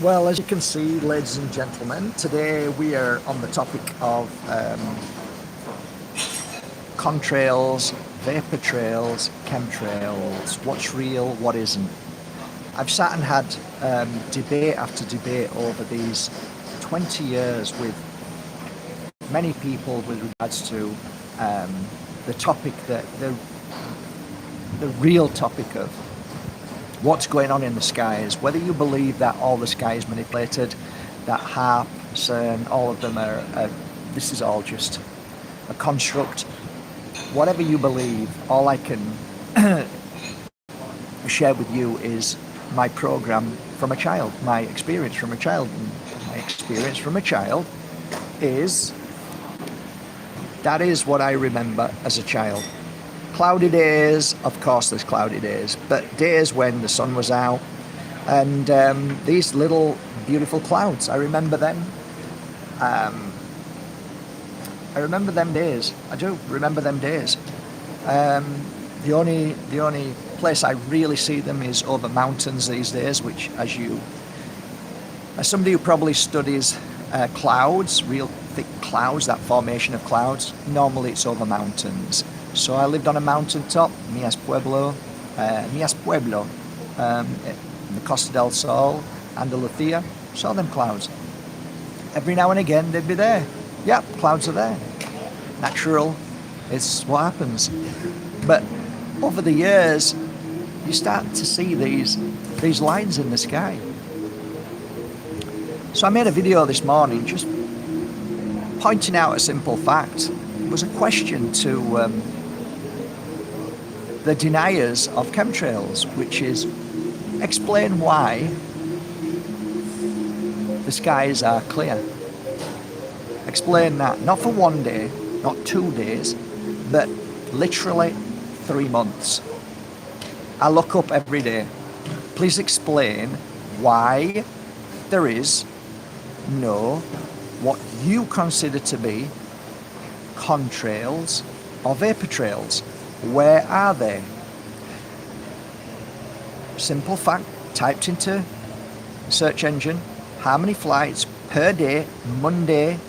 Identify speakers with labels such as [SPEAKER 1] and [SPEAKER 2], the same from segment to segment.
[SPEAKER 1] Well, as you can see, ladies and gentlemen, today we are on the topic of contrails, vapor trails, chemtrails, what's real, what isn't. I've sat and had debate after debate over these 20 years with many people with regards to the topic, the real topic of what's going on in the skies, whether you believe that all the sky is manipulated, that HAARP, CERN, all of them are this is all just a construct. Whatever you believe, all I can share with you is my program from a child, my experience from a child. And my experience from a child is, that is what I remember as a child. Cloudy days, of course there's cloudy days, but days when the sun was out and these little beautiful clouds, I remember them. I remember them days. I do remember them days. The only place I really see them is over mountains these days, which as somebody who probably studies clouds, real thick clouds, that formation of clouds, normally it's over mountains. So I lived on a mountaintop, Mias Pueblo, in the Costa del Sol, Andalucía, saw them clouds. Every now and again they'd be there. Yeah, clouds are there. Natural, it's what happens. But over the years, you start to see these lines in the sky. So I made a video this morning just pointing out a simple fact. It was a question to the deniers of chemtrails, which is explain why the skies are clear. Explain that, not for one day, not 2 days, but literally 3 months. I look up every day. Please explain why there is no, what you consider to be contrails or vapor trails. Where are they? Simple fact, typed into search engine, how many flights per day, Monday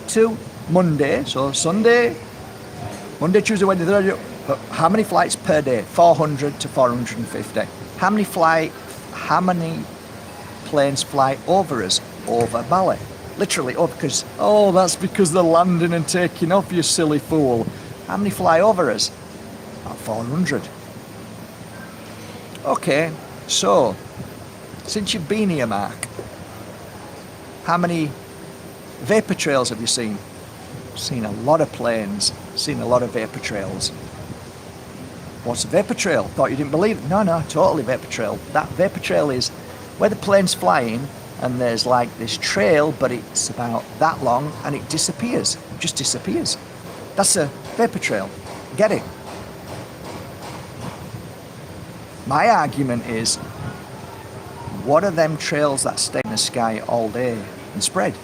[SPEAKER 1] to Monday, so Sunday, Monday, Tuesday, Wednesday, Thursday, how many flights per day? 400 to 450. How many planes fly over us? Over Bali. Literally over, because, that's because they're landing and taking off, you silly fool. How many fly over us? About 400. Okay, so, since you've been here, Mark, how many vapor trails have you seen? Seen a lot of planes, seen a lot of vapor trails. What's a vapor trail? Thought you didn't believe it? No, totally vapor trail. That vapor trail is where the plane's flying and there's like this trail, but it's about that long and it disappears, just disappears. That's a vapor trail. Get it? My argument is, what are them trails that stay in the sky all day and spread?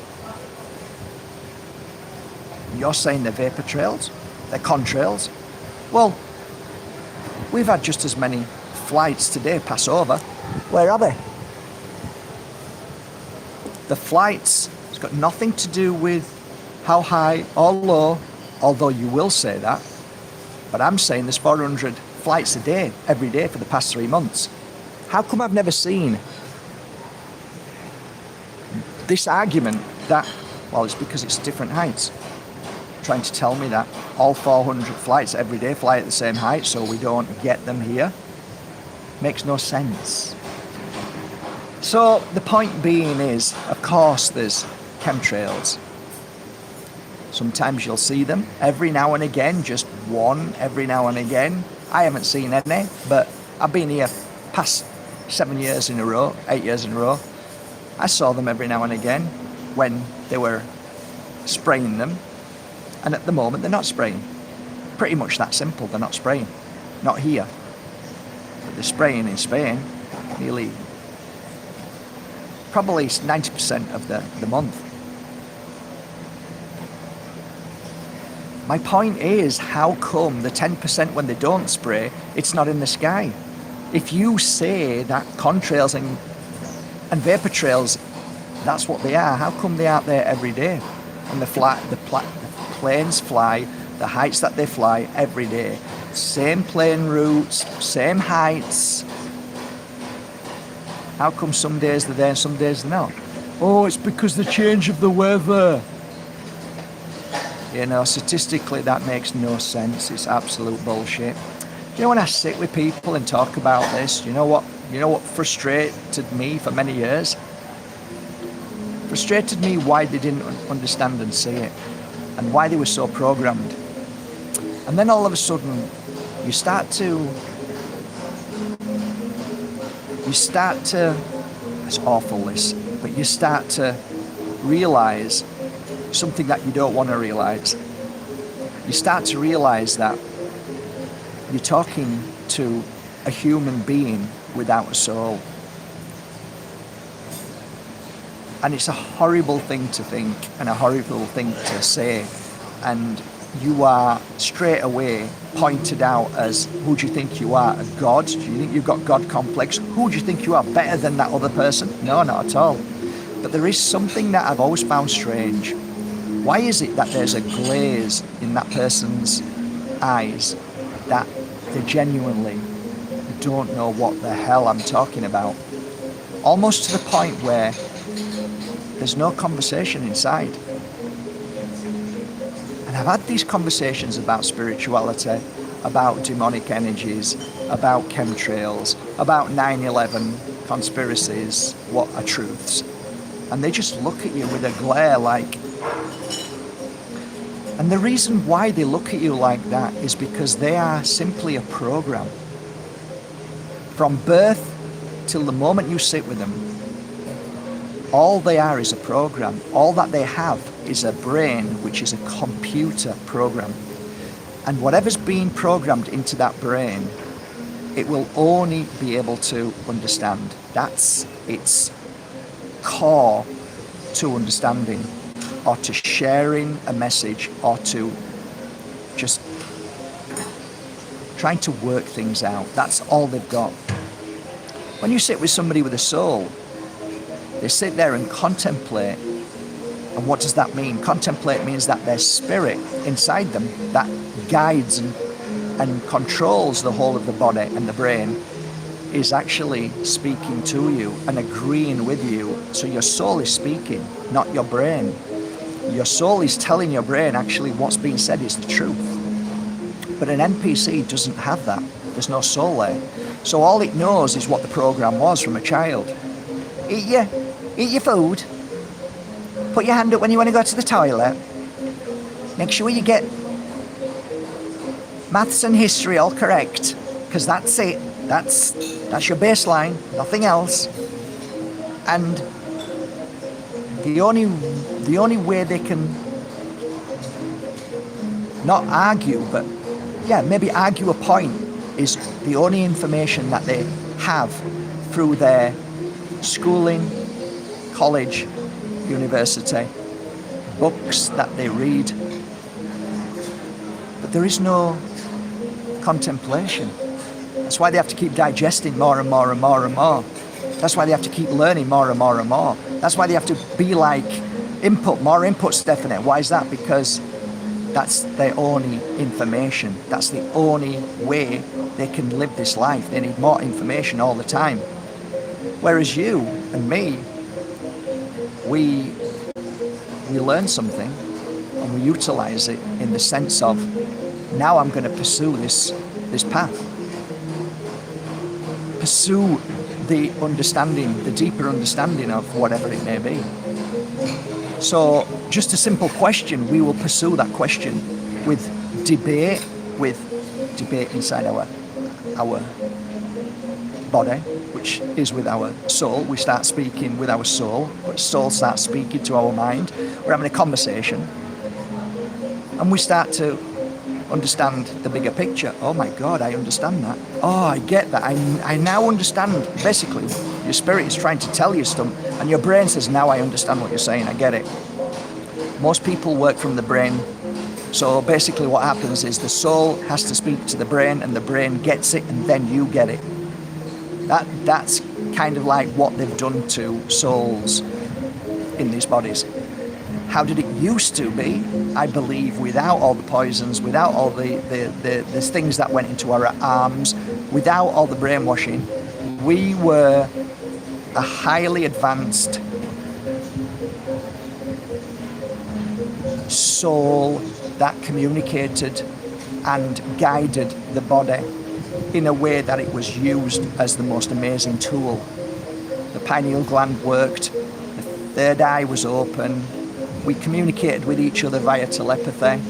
[SPEAKER 1] You're saying they're vapor trails? They're contrails? Well, we've had just as many flights today pass over. Where are they? The flights, it's got nothing to do with how high or low, although you will say that, but I'm saying there's 400 flights a day, every day for the past 3 months. How come I've never seen this argument that, well, it's because it's different heights. Trying to tell me that all 400 flights every day fly at the same height, so we don't get them here. Makes no sense. So the point being is, of course, there's chemtrails. Sometimes you'll see them every now and again, just one every now and again. I haven't seen any, but I've been here past 7 years in a row, 8 years in a row. I saw them every now and again when they were spraying them. And at the moment, they're not spraying. Pretty much that simple, they're not spraying. not here. But they're spraying in Spain, nearly, probably 90% of the month. My point is, how come the 10% when they don't spray, it's not in the sky? If you say that contrails and vapor trails, that's what they are, how come they aren't there every day? And the planes fly, the heights that they fly every day. Same plane routes, same heights. How come some days they're there and some days they're not? Oh, it's because the change of the weather. You know, statistically that makes no sense. It's absolute bullshit. You know, when I sit with people and talk about this, you know what frustrated me for many years? Frustrated me why they didn't understand and see it, and why they were so programmed. And then all of a sudden, you start to, it's awful this, but you start to realize something that you don't want to realize. You start to realize that you're talking to a human being without a soul. And it's a horrible thing to think and a horrible thing to say. And you are straight away pointed out as, who do you think you are? A god? Do you think you've got God complex? Who do you think you are, better than that other person? No, not at all. But there is something that I've always found strange. Why is it that there's a glaze in that person's eyes that they genuinely don't know what the hell I'm talking about? Almost to the point where there's no conversation inside. And I've had these conversations about spirituality, about demonic energies, about chemtrails, about 9/11 conspiracies, what are truths. And they just look at you with a glare like... And the reason why they look at you like that is because they are simply a program. From birth till the moment you sit with them, all they are is a program. All that they have is a brain, which is a computer program. And whatever's being programmed into that brain, it will only be able to understand. That's its core to understanding, or to sharing a message, or to just trying to work things out. That's all they've got. When you sit with somebody with a soul, they sit there and contemplate. And what does that mean? Contemplate means that their spirit inside them that guides and controls the whole of the body and the brain is actually speaking to you and agreeing with you. So your soul is speaking, not your brain. Your soul is telling your brain actually what's being said is the truth. But an NPC doesn't have that. There's no soul there. So all it knows is what the program was from a child. Eat your food. Put your hand up when you want to go to the toilet. Make sure you get maths and history all correct, because that's it. That's your baseline, nothing else. And the only way they can not argue, but yeah, maybe argue a point, is the only information that they have through their schooling, college, university, books that they read. But there is no contemplation. That's why they have to keep digesting more and more and more and more. That's why they have to keep learning more and more and more. That's why they have to be like more input, Stephanie. Why is that? Because that's their only information. That's the only way they can live this life. They need more information all the time. Whereas you and me, we learn something and we utilize it in the sense of, now I'm going to pursue this path. Pursue the understanding, the deeper understanding of whatever it may be. So just a simple question, we will pursue that question with debate inside our body, which is with our soul. We start speaking with our soul, but soul starts speaking to our mind. We're having a conversation, and we start to understand the bigger picture. Oh my God, I understand that. Oh, I get that. I now understand. Basically, your spirit is trying to tell you stuff, and your brain says, now I understand what you're saying, I get it. Most people work from the brain. So basically what happens is the soul has to speak to the brain, and the brain gets it, and then you get it. That's kind of like what they've done to souls in these bodies. How did it used to be? I believe without all the poisons, without all the things that went into our arms, without all the brainwashing, we were a highly advanced soul that communicated and guided the body in a way that it was used as the most amazing tool. The pineal gland worked, the third eye was open, we communicated with each other via telepathy.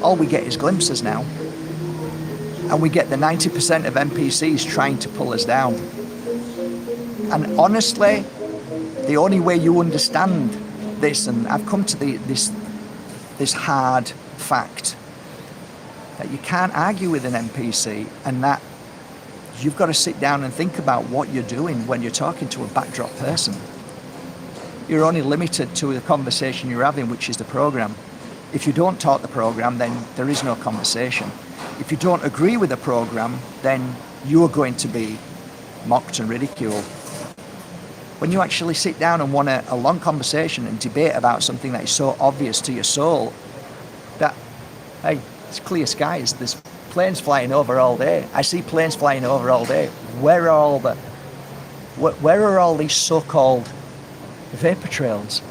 [SPEAKER 1] All we get is glimpses now. And we get the 90% of NPCs trying to pull us down. And honestly, the only way you understand this, and I've come to this hard fact, that you can't argue with an NPC, and that you've got to sit down and think about what you're doing when you're talking to a backdrop person. You're only limited to the conversation you're having, which is the program. If you don't talk the program, then there is no conversation. If you don't agree with the program, then you're going to be mocked and ridiculed. When you actually sit down and want a long conversation and debate about something that is so obvious to your soul, that, hey, it's clear skies, there's planes flying over all day. I see planes flying over all day. Where are all these so-called vapor trails?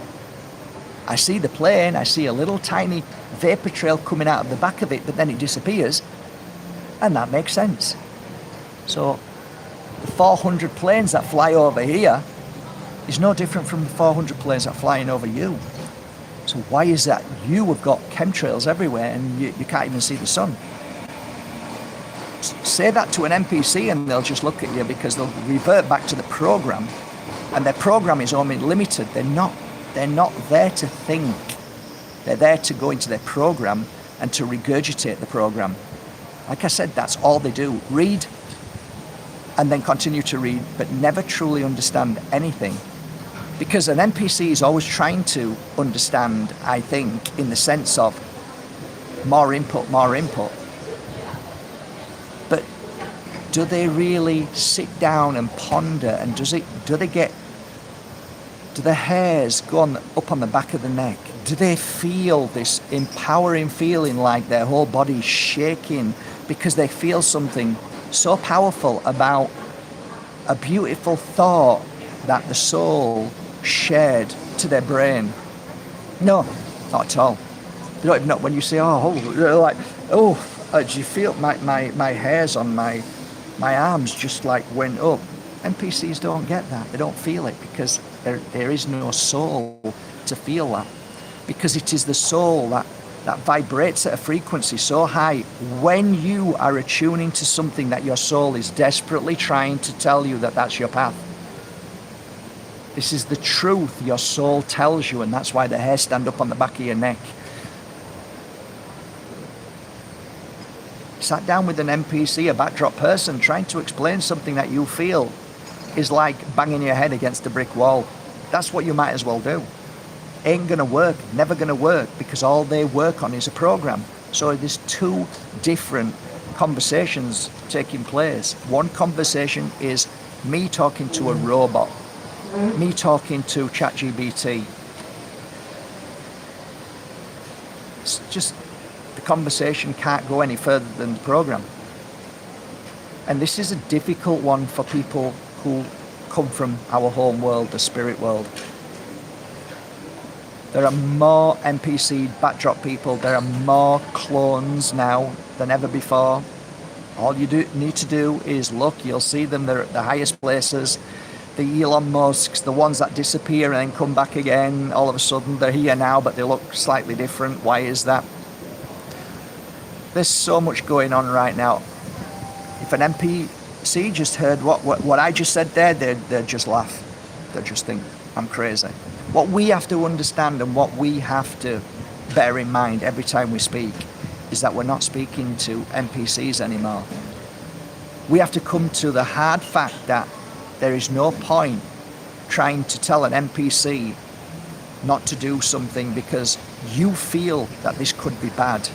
[SPEAKER 1] I see the plane, I see a little tiny vapor trail coming out of the back of it, but then it disappears, and that makes sense. So the 400 planes that fly over here is no different from the 400 planes that are flying over you. So why is that you have got chemtrails everywhere and you can't even see the sun? Say that to an NPC and they'll just look at you, because they'll revert back to the program, and their program is only limited. They're not there to think. They're there to go into their program and to regurgitate the program. Like I said, that's all they do. Read and then continue to read, but never truly understand anything. Because an NPC is always trying to understand, I think, in the sense of more input. But do they really sit down and ponder, and do the hairs go up on the back of the neck? Do they feel this empowering feeling like their whole body is shaking because they feel something so powerful about a beautiful thought that the soul shared to their brain? No, not at all. They don't even know. When you say, do you feel my hairs on my arms just like went up? NPCs don't get that. They don't feel it, because there is no soul to feel that. Because it is the soul that vibrates at a frequency so high when you are attuning to something that your soul is desperately trying to tell you that that's your path. This is the truth your soul tells you, and that's why the hairs stand up on the back of your neck. Sat down with an NPC, a backdrop person, trying to explain something that you feel is like banging your head against a brick wall. That's what you might as well do. Ain't gonna work, never gonna work, because all they work on is a program. So there's two different conversations taking place. One conversation is me talking to a robot, me talking to ChatGPT. It's just, the conversation can't go any further than the program. And this is a difficult one for people who come from our home world, the spirit world. There are more NPC backdrop people, there are more clones now than ever before. All you need to do is look, you'll see them, they're at the highest places. The Elon Musks, the ones that disappear and then come back again, all of a sudden they're here now, but they look slightly different. Why is that? There's so much going on right now. If an NPC just heard what I just said there, they'd just laugh. They'd just think, I'm crazy. What we have to understand and what we have to bear in mind every time we speak is that we're not speaking to NPCs anymore. We have to come to the hard fact that there is no point trying to tell an NPC not to do something because you feel that this could be bad.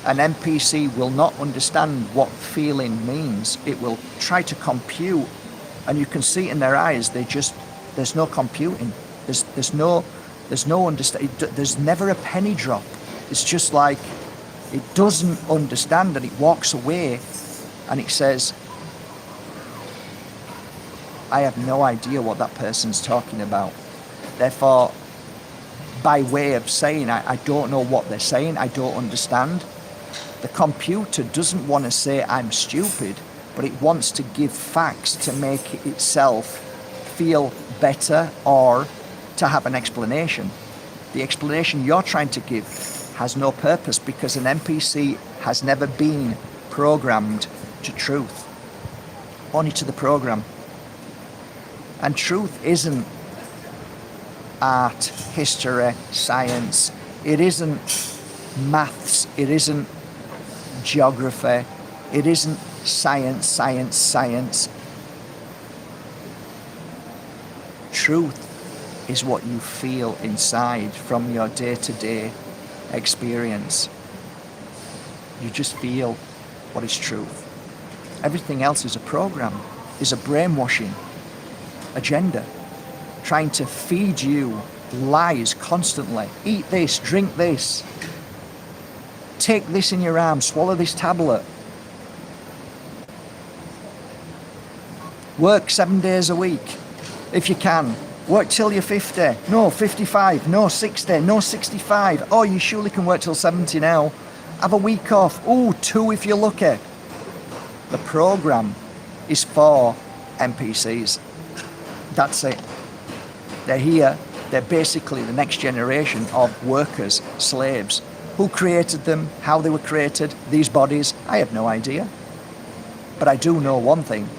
[SPEAKER 1] An NPC will not understand what feeling means. It will try to compute, and you can see in their eyes, there's no computing. There's no understand. There's never a penny drop. It's just like it doesn't understand, and it walks away, and it says, I have no idea what that person's talking about. Therefore, by way of saying, I don't know what they're saying, I don't understand, the computer doesn't want to say I'm stupid, but it wants to give facts to make itself feel better or to have an explanation. The explanation you're trying to give has no purpose because an NPC has never been programmed to truth, only to the program. And truth isn't art, history, science. It isn't maths. It isn't geography. It isn't science. Truth is what you feel inside from your day-to-day experience. You just feel what is truth. Everything else is a program, is a brainwashing agenda, trying to feed you lies constantly. Eat this, drink this, take this in your arm, swallow this tablet. Work 7 days a week, if you can. Work till you're 50, no 55, no 60, no 65. Oh, you surely can work till 70 now. Have a week off. Oh, 2 if you're lucky. The program is for NPCs. That's it. They're here. They're basically the next generation of workers, slaves. Who created them? How they were created? These bodies? I have no idea. But I do know one thing.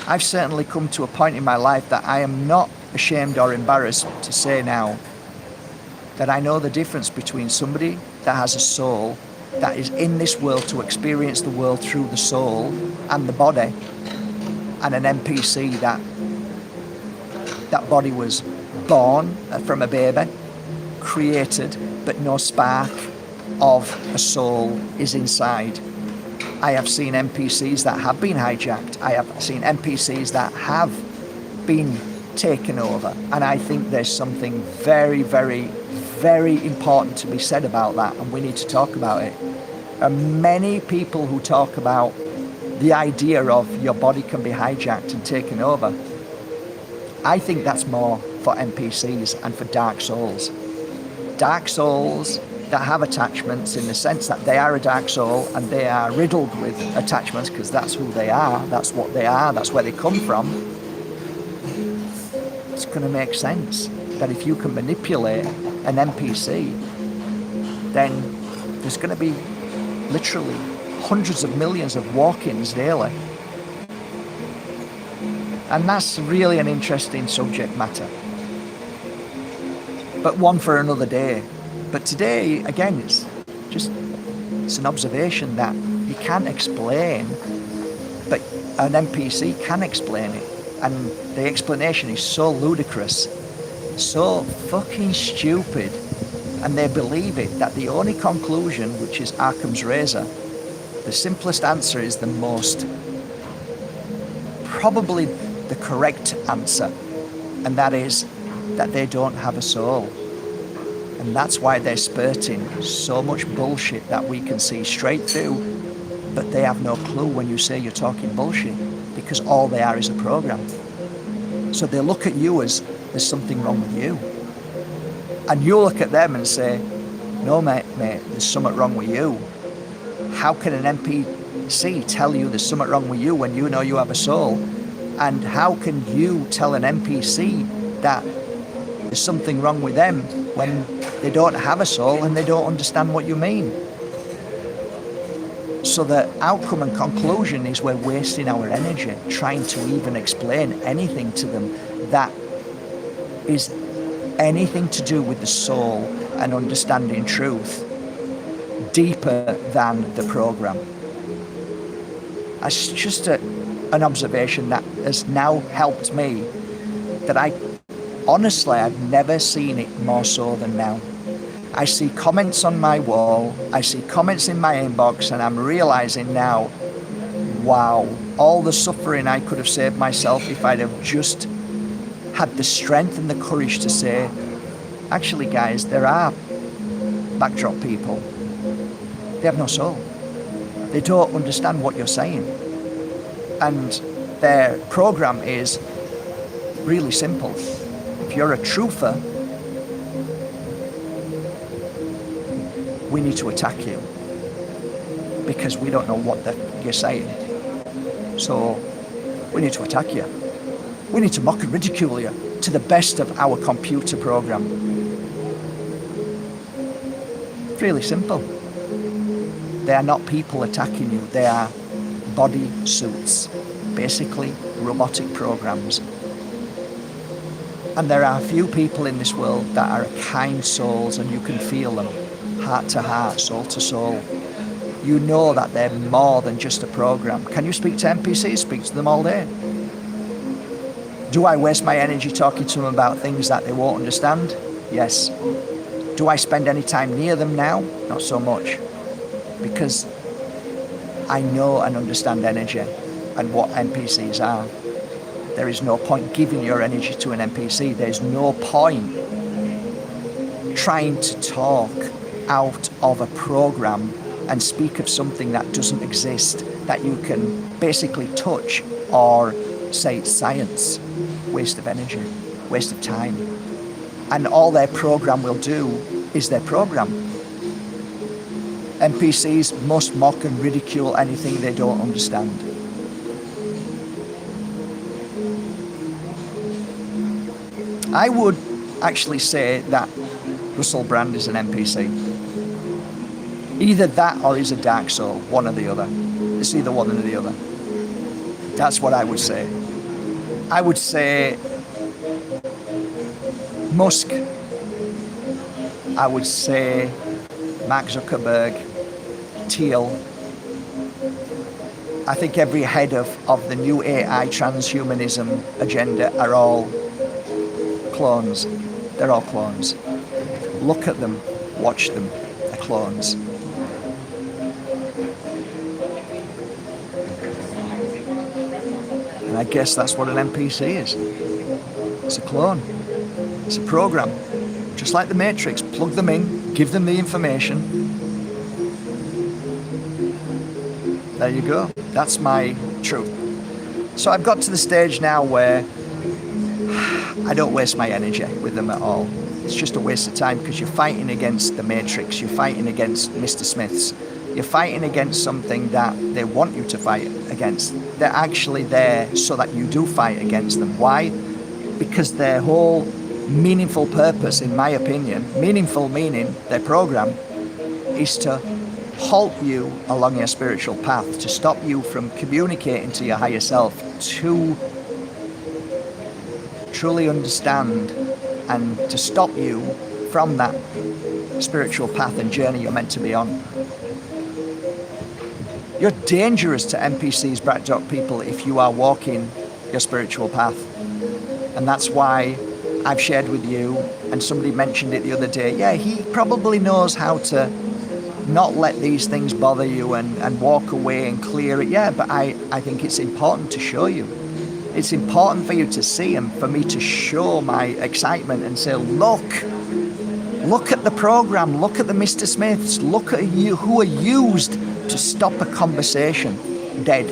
[SPEAKER 1] I've certainly come to a point in my life that I am not ashamed or embarrassed to say now that I know the difference between somebody that has a soul, that is in this world to experience the world through the soul and the body, and an NPC that body was born from a baby, created, but no spark of a soul is inside. I have seen NPCs that have been hijacked. I have seen NPCs that have been taken over. And I think there's something very, very, very important to be said about that, and we need to talk about it. And many people who talk about the idea of your body can be hijacked and taken over, I think that's more for NPCs and for dark souls. Dark souls that have attachments in the sense that they are a dark soul and they are riddled with attachments because that's who they are, that's what they are, that's where they come from. It's going to make sense that if you can manipulate an NPC, then there's going to be literally hundreds of millions of walk-ins daily. And that's really an interesting subject matter. But one for another day. But today, again, it's an observation that you can't explain, but an NPC can explain it. And the explanation is so ludicrous, so fucking stupid, and they believe it, that the only conclusion, which is Occam's razor, the simplest answer is the most, probably the correct answer, and that is that they don't have a soul. And that's why they're spurting so much bullshit that we can see straight through, but they have no clue when you say you're talking bullshit, because all they are is a program. So they look at you as there's something wrong with you. And you look at them and say, no mate, there's something wrong with you. How can an NPC tell you there's something wrong with you when you know you have a soul? And how can you tell an NPC that there's something wrong with them when they don't have a soul and they don't understand what you mean? So the outcome and conclusion is we're wasting our energy trying to even explain anything to them that is anything to do with the soul and understanding truth. deeper than the program. That's just an observation that has now helped me, that honestly, I've never seen it more so than now. I see comments on my wall, I see comments in my inbox, and I'm realizing now, wow, all the suffering I could have saved myself if I'd have just had the strength and the courage to say, actually guys, there are backdrop people. They have no soul. They don't understand what you're saying. And their program is really simple. If you're a truther, we need to attack you because we don't know what you're saying. So we need to attack you. We need to mock and ridicule you to the best of our computer program. It's really simple. They are not people attacking you. They are body suits, basically robotic programs. And there are few people in this world that are kind souls, and you can feel them, heart to heart, soul to soul. You know that they're more than just a program. Can you speak to NPCs? Speak to them all day. Do I waste my energy talking to them about things that they won't understand? Yes. Do I spend any time near them now? Not so much. Because I know and understand energy and what NPCs are. There is no point giving your energy to an NPC. There's no point trying to talk out of a program and speak of something that doesn't exist, that you can basically touch or say it's science. Waste of energy, waste of time. And all their program will do is their program. NPCs must mock and ridicule anything they don't understand. I would actually say that Russell Brand is an NPC. Either that or he's a dark soul, one or the other. It's either one or the other. That's what I would say. I would say Musk. I would say Mark Zuckerberg, Thiel. I think every head of the new AI transhumanism agenda are all clones. They're all clones. Look at them, watch them, they're clones. And I guess that's what an NPC is. It's a clone. It's a program. Just like the Matrix, plug them in, give them the information. There you go. That's my truth. So I've got to the stage now where I don't waste my energy with them at all. It's just a waste of time because you're fighting against the Matrix. You're fighting against Mr. Smiths. You're fighting against something that they want you to fight against. They're actually there so that you do fight against them. Why? Because their whole meaningful purpose, in my opinion, meaningful meaning, their program, is to halt you along your spiritual path, to stop you from communicating to your higher self, to truly understand and to stop you from that spiritual path and journey you're meant to be on. You're dangerous to NPCs, backdrop people, if you are walking your spiritual path. And that's why I've shared with you, and somebody mentioned it the other day, yeah, he probably knows how to not let these things bother you and walk away and clear it. Yeah, but I think it's important to show you. It's important for you to see and for me to show my excitement and say, look at the program, look at the Mr. Smiths, look at you who are used to stop a conversation dead.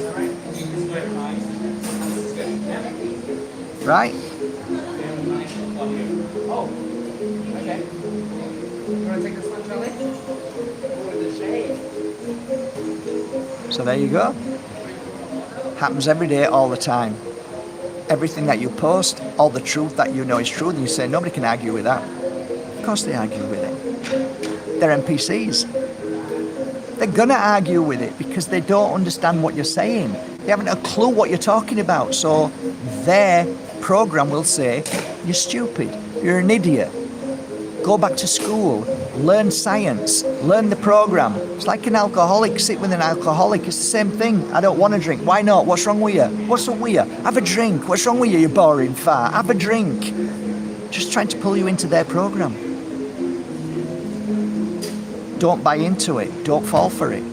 [SPEAKER 1] Right?
[SPEAKER 2] Oh, okay. You want to take this one, Charlie?
[SPEAKER 1] So there you go. Happens every day, all the time. Everything that you post, all the truth that you know is true, and you say nobody can argue with that. Of course they argue with it. They're NPCs. They're gonna argue with it because they don't understand what you're saying. They haven't a clue what you're talking about. So their program will say, you're stupid, you're an idiot. Go back to school, learn science, learn the program. It's like an alcoholic, sit with an alcoholic, it's the same thing. I don't want to drink, why not? What's wrong with you? What's up with you? Have a drink, what's wrong with you, you boring fart? Have a drink. Just trying to pull you into their program. Don't buy into it, don't fall for it.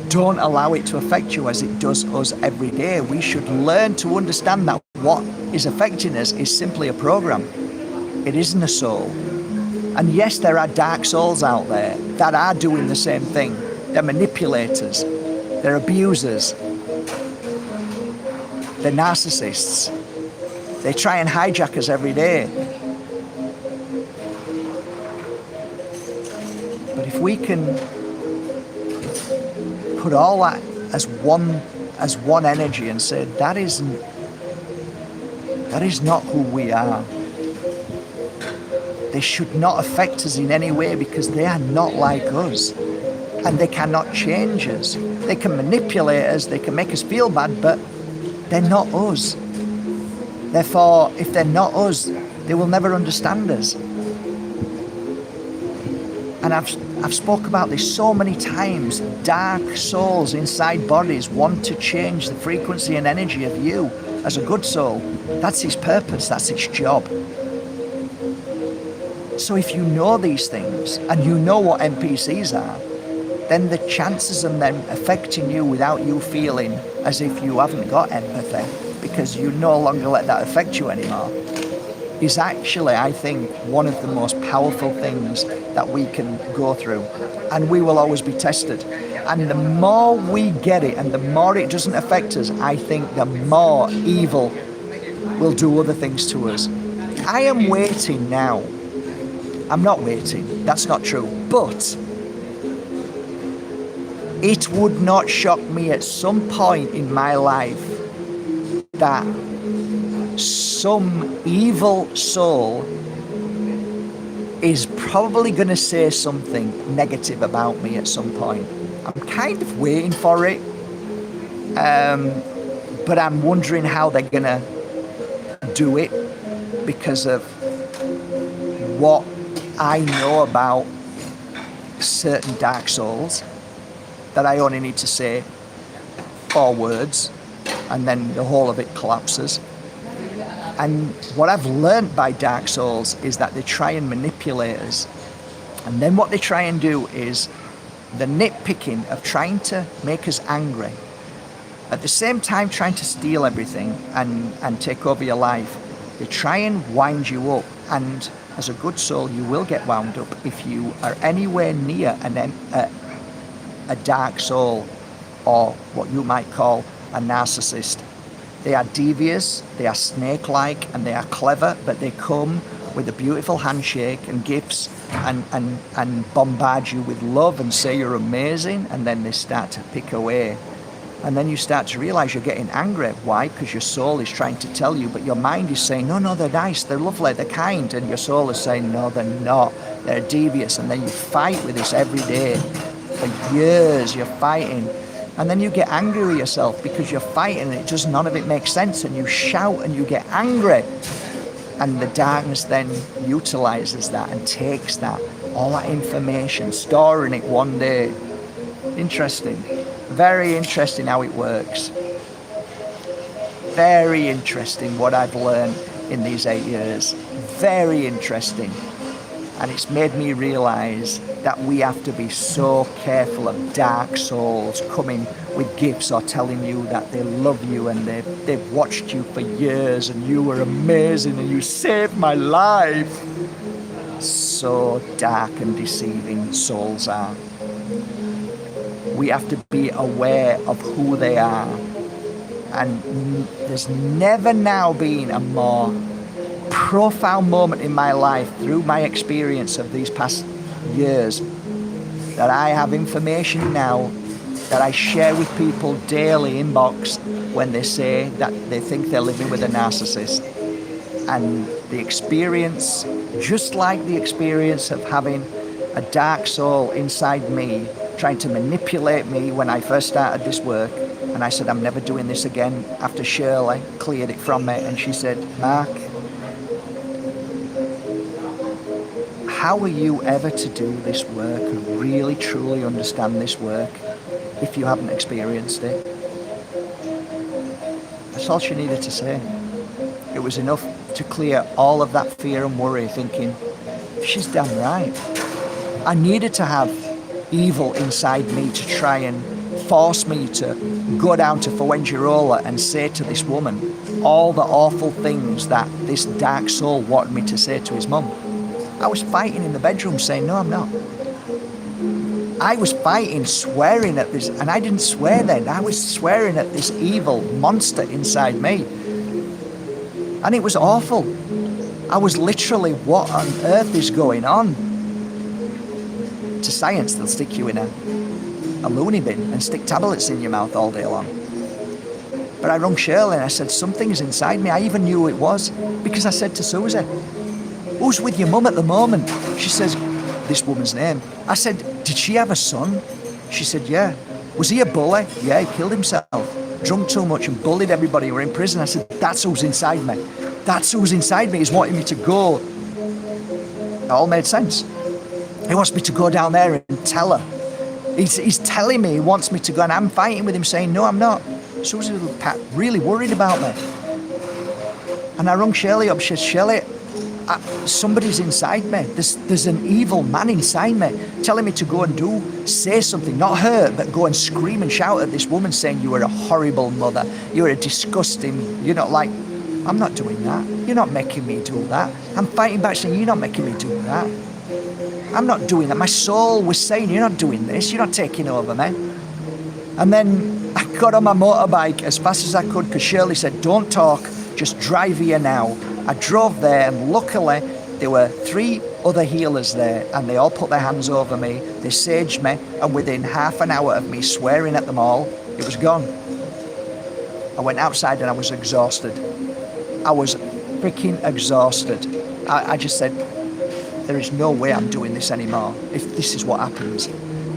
[SPEAKER 1] Don't allow it to affect you as it does us every day. We should learn to understand that what is affecting us is simply a program. It isn't a soul. And yes, there are dark souls out there that are doing the same thing. They're manipulators, they're abusers, they're narcissists. They try and hijack us every day. But if we can put all that as one energy and say, that is not who we are. They should not affect us in any way because they are not like us. And they cannot change us. They can manipulate us, they can make us feel bad, but they're not us. Therefore, if they're not us, they will never understand us. And I've spoke about this so many times. Dark souls inside bodies want to change the frequency and energy of you as a good soul. That's his purpose, that's his job. So if you know these things and you know what NPCs are, then the chances of them affecting you without you feeling as if you haven't got empathy because you no longer let that affect you anymore is actually, I think, one of the most powerful things that we can go through. And we will always be tested. And the more we get it and the more it doesn't affect us, I think the more evil will do other things to us. I am waiting now. I'm not waiting, that's not true, but it would not shock me at some point in my life that some evil soul is probably going to say something negative about me at some point. I'm kind of waiting for it, but I'm wondering how they're going to do it because of what I know about certain dark souls that I only need to say 4 words and then the whole of it collapses. And what I've learned by dark souls is that they try and manipulate us. And then what they try and do is the nitpicking of trying to make us angry. At the same time trying to steal everything and take over your life. They try and wind you up. And as a good soul, you will get wound up if you are anywhere near a dark soul or what you might call a narcissist. They are devious, they are snake-like, and they are clever, but they come with a beautiful handshake and gifts and bombard you with love and say you're amazing, and then they start to pick away. And then you start to realize you're getting angry. Why? Because your soul is trying to tell you, but your mind is saying, no, they're nice, they're lovely, they're kind. And your soul is saying, no, they're not, they're devious. And then you fight with this every day. For years, you're fighting. And then you get angry with yourself because you're fighting and none of it makes sense. And you shout and you get angry. And the darkness then utilizes that and takes that, all that information, storing it one day. Interesting. Very interesting how it works. Very interesting what I've learned in these 8 years. Very interesting. And it's made me realize that we have to be so careful of dark souls coming with gifts or telling you that they love you and they've watched you for years and you were amazing and you saved my life. So dark and deceiving souls are. We have to be aware of who they are. And there's never now been a more profound moment in my life through my experience of these past years that I have information now that I share with people daily inbox when they say that they think they're living with a narcissist. And the experience, just like the experience of having a dark soul inside me trying to manipulate me when I first started this work, and I said, I'm never doing this again, after Shirley cleared it from me, and she said, Mark, how are you ever to do this work and really truly understand this work if you haven't experienced it? That's all she needed to say. It was enough to clear all of that fear and worry, thinking, she's damn right. I needed to have evil inside me to try and force me to go down to Fuengirola and say to this woman all the awful things that this dark soul wanted me to say to his mum. I was fighting in the bedroom saying, no, I'm not. I was fighting, swearing at this, and I didn't swear then. I was swearing at this evil monster inside me. And it was awful. I was literally, what on earth is going on? To science, they'll stick you in a loony bin and stick tablets in your mouth all day long. But I rung Shirley and I said, something's inside me. I even knew who it was because I said to Susie, who's with your mum at the moment? She says, this woman's name. I said, did she have a son? She said, yeah. Was he a bully? Yeah, he killed himself. Drunk too much and bullied everybody who were in prison. I said, that's who's inside me. That's who's inside me. He's wanting me to go. It all made sense. He wants me to go down there and tell her. He's telling me he wants me to go, and I'm fighting with him saying, no, I'm not. Susie was really worried about me. And I rung Shirley up. She said, Shirley, somebody's inside me. There's an evil man inside me telling me to go and say something, not her, but go and scream and shout at this woman saying, you are a horrible mother. You are a disgusting, you're not like, I'm not doing that. You're not making me do that. I'm fighting back saying, you're not making me do that. I'm not doing that. My soul was saying, you're not doing this. You're not taking over me. And then I got on my motorbike as fast as I could because Shirley said, don't talk, just drive here now. I drove there and luckily there were 3 other healers there and they all put their hands over me. They saged me and within half an hour of me swearing at them all, it was gone. I went outside and I was exhausted. I was freaking exhausted. I just said, there is no way I'm doing this anymore if this is what happens.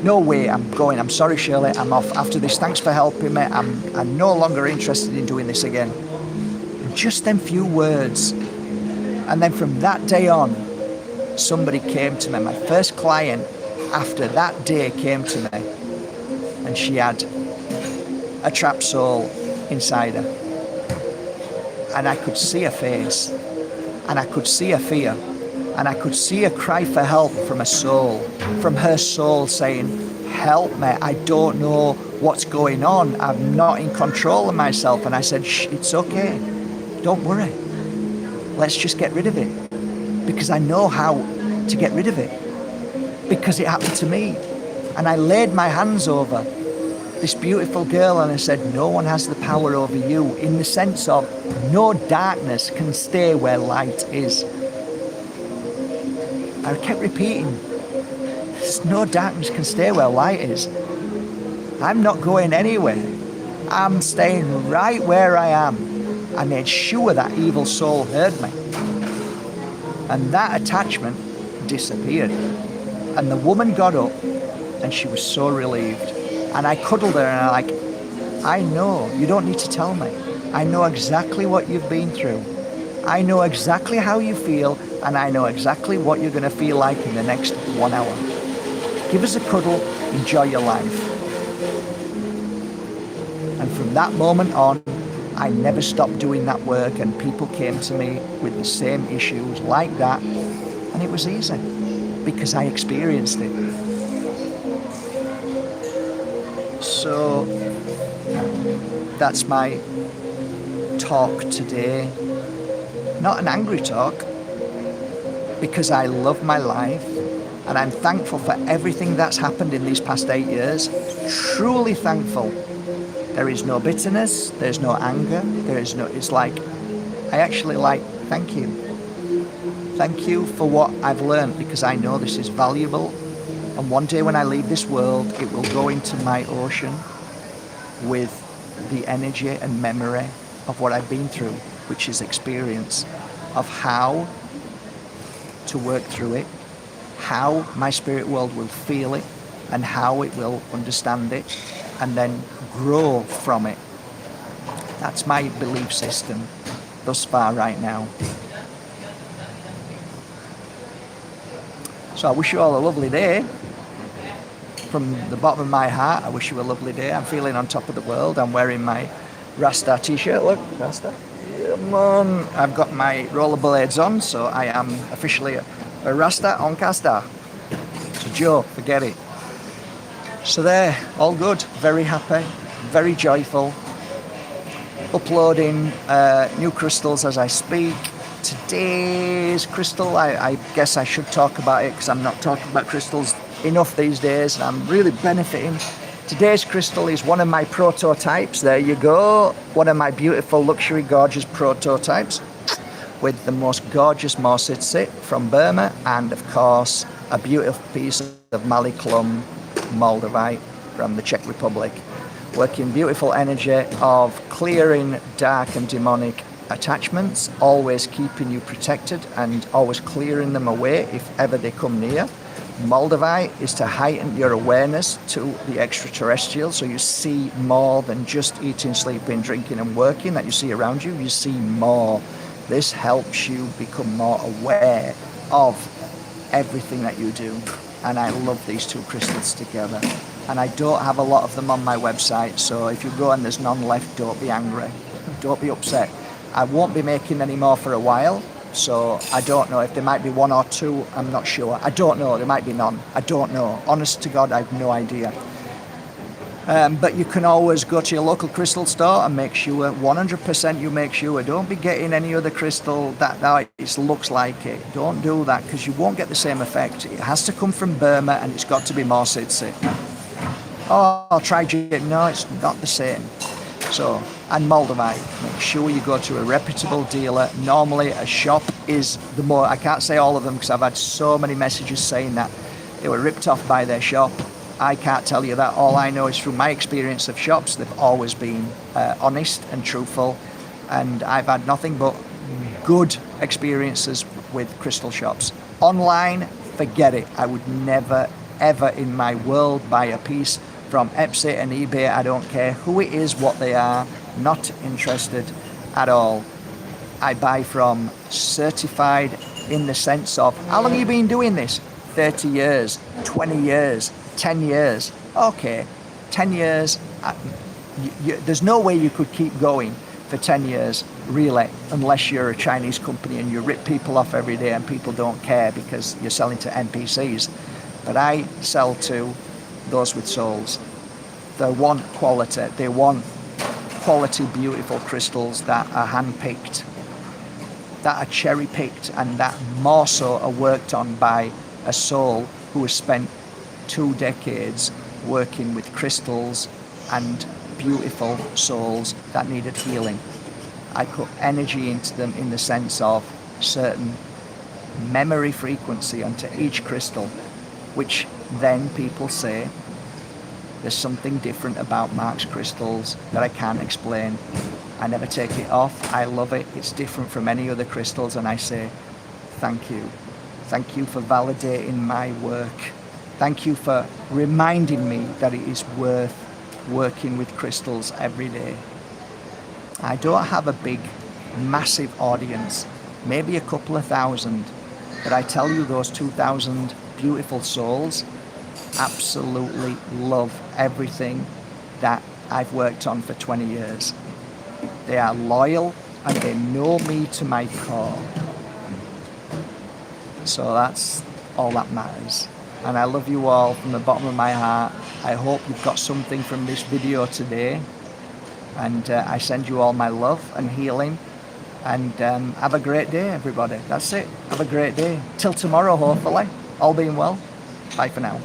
[SPEAKER 1] No way I'm going. I'm sorry, Shirley. I'm off after this. Thanks for helping me. I'm no longer interested in doing this again. And just them few words. And then from that day on, somebody came to me. My first client after that day came to me. And she had a trapped soul inside her. And I could see her face. And I could see her fear. And I could see her cry for help from her soul saying, help me, I don't know what's going on. I'm not in control of myself. And I said, it's okay, don't worry. Let's just get rid of it. Because I know how to get rid of it. Because it happened to me. And I laid my hands over this beautiful girl and I said, no one has the power over you, in the sense of no darkness can stay where light is. I kept repeating, there's no darkness can stay where light is. I'm not going anywhere. I'm staying right where I am. I made sure that evil soul heard me. And that attachment disappeared. And the woman got up and she was so relieved. And I cuddled her and I'm like, I know, you don't need to tell me. I know exactly what you've been through. I know exactly how you feel, and I know exactly what you're going to feel like in the next 1 hour. Give us a cuddle, enjoy your life. And from that moment on, I never stopped doing that work, and people came to me with the same issues like that, and it was easy, because I experienced it. So, that's my talk today. Not an angry talk, because I love my life and I'm thankful for everything that's happened in these past 8 years. Truly thankful. There is no bitterness, there's no anger, it's like, I actually like, thank you. Thank you for what I've learned, because I know this is valuable. And one day when I leave this world, it will go into my ocean with the energy and memory of what I've been through, which is experience of how to work through it, how my spirit world will feel it, and how it will understand it, and then grow from it. That's my belief system thus far right now. So I wish you all a lovely day. From the bottom of my heart, I wish you a lovely day. I'm feeling on top of the world. I'm wearing my Rasta t-shirt. Look, Rasta. Come on. I've got my rollerblades on, so I am officially a Rasta on Casta. So Joe, forget it. So there, all good. Very happy, very joyful. Uploading new crystals as I speak. Today's crystal, I guess I should talk about it because I'm not talking about crystals enough these days, and I'm really benefiting. Today's crystal is one of my prototypes. There you go. One of my beautiful, luxury, gorgeous prototypes with the most gorgeous Mawsitit from Burma, and of course a beautiful piece of Maliclum Moldavite from the Czech Republic. Working beautiful energy of clearing dark and demonic attachments, always keeping you protected and always clearing them away if ever they come near. Moldavite is to heighten your awareness to the extraterrestrial, so you see more than just eating, sleeping, drinking and working that you see around you. You see more. This helps you become more aware of everything that you do. And I love these two crystals together. And I don't have a lot of them on my website, so if you go and there's none left, don't be angry. Don't be upset. I won't be making any more for a while, so I don't know if there might be one or two. I'm not sure. I don't know. There might be none. I don't know. Honest to God, I have no idea. But you can always go to your local crystal store and make sure, 100% you make sure. Don't be getting any other crystal that it looks like it. Don't do that, because you won't get the same effect. It has to come from Burma, and it's got to be Mawsitit. Oh, I'll try it. No, it's not the same. So, and Moldavite, make sure you go to a reputable dealer. Normally a shop is the more, I can't say all of them because I've had so many messages saying that they were ripped off by their shop. I can't tell you that. All I know is from my experience of shops, they've always been honest and truthful, and I've had nothing but good experiences with crystal shops. Online, forget it. I would never, ever in my world buy a piece from Etsy and eBay. I don't care who it is, what they are, not interested at all. I buy from certified in the sense of, how long have you been doing this? 30 years, 20 years, 10 years. Okay, 10 years, there's no way you could keep going for 10 years, really, unless you're a Chinese company and you rip people off every day and people don't care because you're selling to NPCs. But I sell to those with souls. They want quality. They want quality, beautiful crystals that are hand-picked, that are cherry-picked, and that more so are worked on by a soul who has spent 2 decades working with crystals and beautiful souls that needed healing. I put energy into them in the sense of certain memory frequency onto each crystal, which then people say there's something different about Mark's crystals that I can't explain. I never take it off. I love it. It's different from any other crystals, and I say thank you. Thank you for validating my work. Thank you for reminding me that it is worth working with crystals every day. I don't have a big, massive audience, maybe a couple of thousand, but I tell you, those 2,000 beautiful souls absolutely love everything that I've worked on for 20 years. They are loyal and they know me to my core. So that's all that matters. And I love you all from the bottom of my heart. I hope you've got something from this video today. And I send you all my love and healing. And have a great day, everybody. That's it. Have a great day. Till tomorrow, hopefully. All being well. Bye for now.